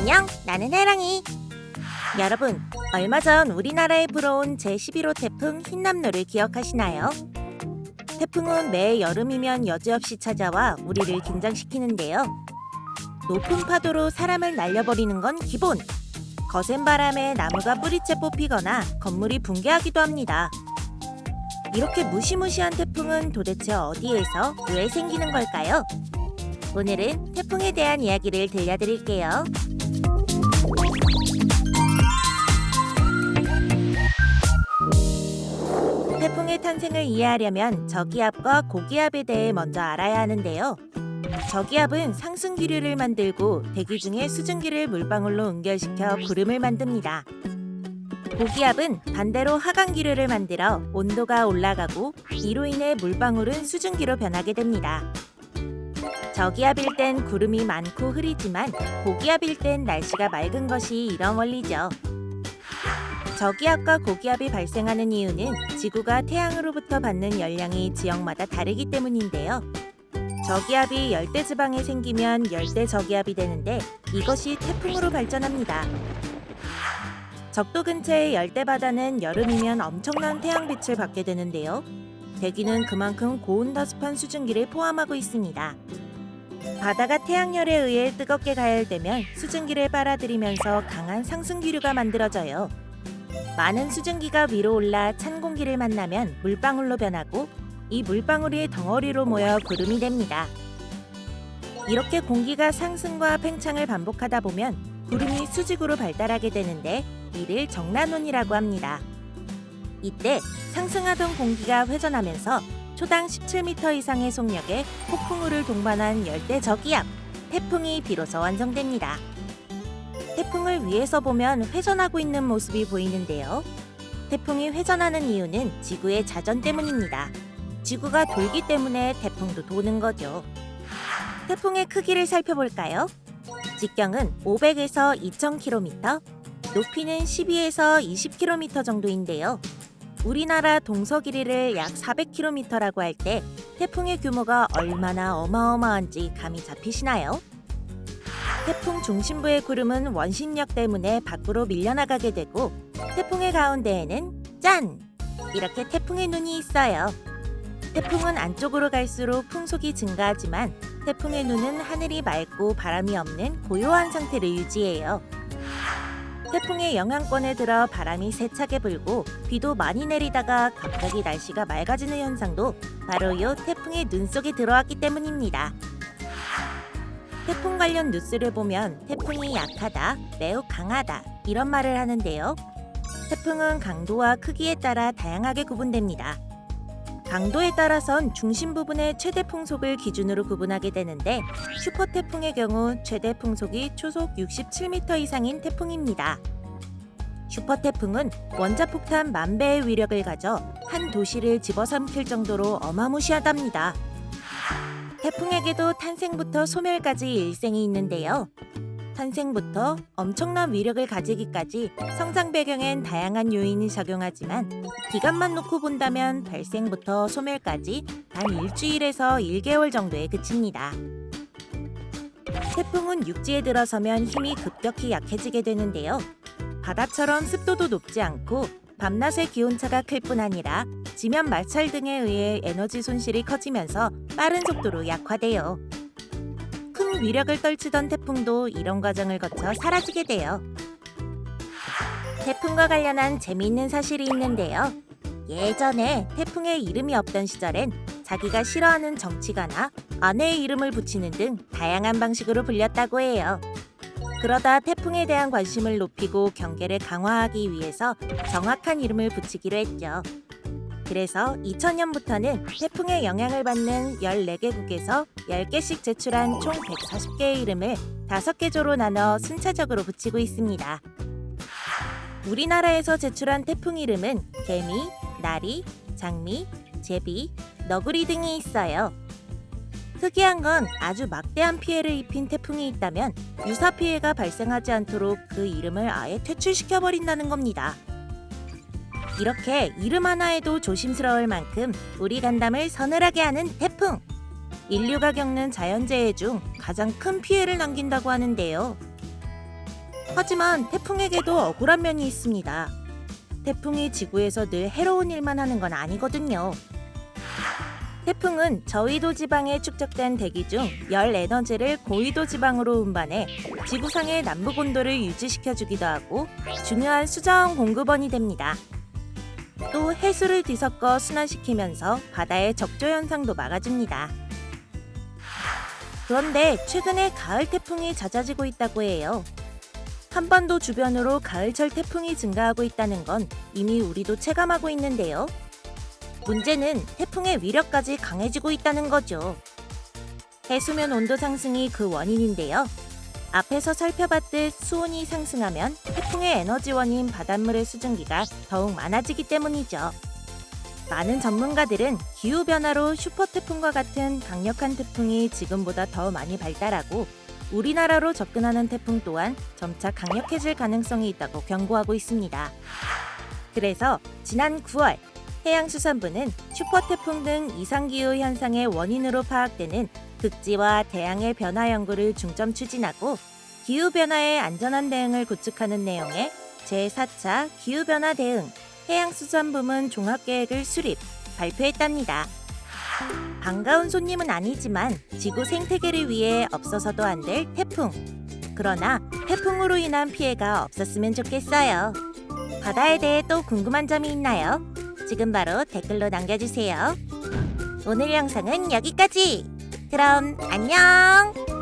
안녕, 나는 해랑이. 여러분, 얼마 전 우리나라에 불어온 제11호 태풍 흰남노를 기억하시나요? 태풍은 매 여름이면 여지없이 찾아와 우리를 긴장시키는데요. 높은 파도로 사람을 날려버리는 건 기본! 거센 바람에 나무가 뿌리채 뽑히거나 건물이 붕괴하기도 합니다. 이렇게 무시무시한 태풍은 도대체 어디에서 왜 생기는 걸까요? 오늘은 태풍에 대한 이야기를 들려드릴게요. 태풍의 탄생을 이해하려면 저기압과 고기압에 대해 먼저 알아야 하는데요. 저기압은 상승기류를 만들고 대기 중에 수증기를 물방울로 응결시켜 구름을 만듭니다. 고기압은 반대로 하강기류를 만들어 온도가 올라가고 이로 인해 물방울은 수증기로 변하게 됩니다. 저기압일 땐 구름이 많고 흐리지만 고기압일 땐 날씨가 맑은 것이 이런 원리죠. 저기압과 고기압이 발생하는 이유는 지구가 태양으로부터 받는 열량이 지역마다 다르기 때문인데요. 저기압이 열대지방에 생기면 열대저기압이 되는데 이것이 태풍으로 발전합니다. 적도 근처의 열대바다는 여름이면 엄청난 태양빛을 받게 되는데요. 대기는 그만큼 고온다습한 수증기를 포함하고 있습니다. 바다가 태양열에 의해 뜨겁게 가열되면 수증기를 빨아들이면서 강한 상승기류가 만들어져요. 많은 수증기가 위로 올라 찬 공기를 만나면 물방울로 변하고 이 물방울이 덩어리로 모여 구름이 됩니다. 이렇게 공기가 상승과 팽창을 반복하다 보면 구름이 수직으로 발달하게 되는데 이를 정란운이라고 합니다. 이때 상승하던 공기가 회전하면서 초당 17m 이상의 속력의 폭풍우를 동반한 열대저기압, 태풍이 비로소 완성됩니다. 태풍을 위에서 보면 회전하고 있는 모습이 보이는데요. 태풍이 회전하는 이유는 지구의 자전 때문입니다. 지구가 돌기 때문에 태풍도 도는 거죠. 태풍의 크기를 살펴볼까요? 직경은 500에서 2000km, 높이는 12에서 20km 정도인데요. 우리나라 동서 길이를 약 400km라고 할 때 태풍의 규모가 얼마나 어마어마한지 감이 잡히시나요? 태풍 중심부의 구름은 원심력 때문에 밖으로 밀려나가게 되고 태풍의 가운데에는 짠! 이렇게 태풍의 눈이 있어요. 태풍은 안쪽으로 갈수록 풍속이 증가하지만 태풍의 눈은 하늘이 맑고 바람이 없는 고요한 상태를 유지해요. 태풍의 영향권에 들어 바람이 세차게 불고 비도 많이 내리다가 갑자기 날씨가 맑아지는 현상도 바로 이 태풍의 눈 속에 들어왔기 때문입니다. 태풍 관련 뉴스를 보면 태풍이 약하다, 매우 강하다 이런 말을 하는데요. 태풍은 강도와 크기에 따라 다양하게 구분됩니다. 강도에 따라선 중심 부분의 최대 풍속을 기준으로 구분하게 되는데 슈퍼태풍의 경우 최대 풍속이 초속 67m 이상인 태풍입니다. 슈퍼태풍은 원자폭탄 10,000배의 위력을 가져 한 도시를 집어삼킬 정도로 어마무시하답니다. 태풍에게도 탄생부터 소멸까지 일생이 있는데요. 탄생부터 엄청난 위력을 가지기까지 성장 배경엔 다양한 요인이 작용하지만 기간만 놓고 본다면 발생부터 소멸까지 단 일주일에서 1개월 정도에 그칩니다. 태풍은 육지에 들어서면 힘이 급격히 약해지게 되는데요. 바다처럼 습도도 높지 않고 밤낮의 기온차가 클 뿐 아니라 지면 마찰 등에 의해 에너지 손실이 커지면서 빠른 속도로 약화돼요. 큰 위력을 떨치던 태풍도 이런 과정을 거쳐 사라지게 돼요. 태풍과 관련한 재미있는 사실이 있는데요. 예전에 태풍에 이름이 없던 시절엔 자기가 싫어하는 정치가나 아내의 이름을 붙이는 등 다양한 방식으로 불렸다고 해요. 그러다 태풍에 대한 관심을 높이고 경계를 강화하기 위해서 정확한 이름을 붙이기로 했죠. 그래서 2000년부터는 태풍의 영향을 받는 14개국에서 10개씩 제출한 총 140개의 이름을 5개 조로 나눠 순차적으로 붙이고 있습니다. 우리나라에서 제출한 태풍 이름은 개미, 나리, 장미, 제비, 너구리 등이 있어요. 특이한 건 아주 막대한 피해를 입힌 태풍이 있다면 유사 피해가 발생하지 않도록 그 이름을 아예 퇴출시켜버린다는 겁니다. 이렇게 이름 하나에도 조심스러울 만큼 우리 간담을 서늘하게 하는 태풍! 인류가 겪는 자연재해 중 가장 큰 피해를 남긴다고 하는데요. 하지만 태풍에게도 억울한 면이 있습니다. 태풍이 지구에서 늘 해로운 일만 하는 건 아니거든요. 태풍은 저위도 지방에 축적된 대기 중 열 에너지를 고위도 지방으로 운반해 지구상의 남북 온도를 유지시켜주기도 하고 중요한 수자원 공급원이 됩니다. 또 해수를 뒤섞어 순환시키면서 바다의 적조 현상도 막아줍니다. 그런데 최근에 가을 태풍이 잦아지고 있다고 해요. 한반도 주변으로 가을철 태풍이 증가하고 있다는 건 이미 우리도 체감하고 있는데요. 문제는 태풍의 위력까지 강해지고 있다는 거죠. 해수면 온도 상승이 그 원인인데요. 앞에서 살펴봤듯 수온이 상승하면 태풍의 에너지원인 바닷물의 수증기가 더욱 많아지기 때문이죠. 많은 전문가들은 기후변화로 슈퍼태풍과 같은 강력한 태풍이 지금보다 더 많이 발달하고 우리나라로 접근하는 태풍 또한 점차 강력해질 가능성이 있다고 경고하고 있습니다. 그래서 지난 9월 해양수산부는 슈퍼태풍 등 이상기후 현상의 원인으로 파악되는 극지와 대양의 변화 연구를 중점 추진하고 기후변화에 안전한 대응을 구축하는 내용의 제4차 기후변화 대응 해양수산부문 종합계획을 수립, 발표했답니다. 반가운 손님은 아니지만 지구 생태계를 위해 없어서도 안 될 태풍. 그러나 태풍으로 인한 피해가 없었으면 좋겠어요. 바다에 대해 또 궁금한 점이 있나요? 지금 바로 댓글로 남겨주세요. 오늘 영상은 여기까지. 그럼 안녕!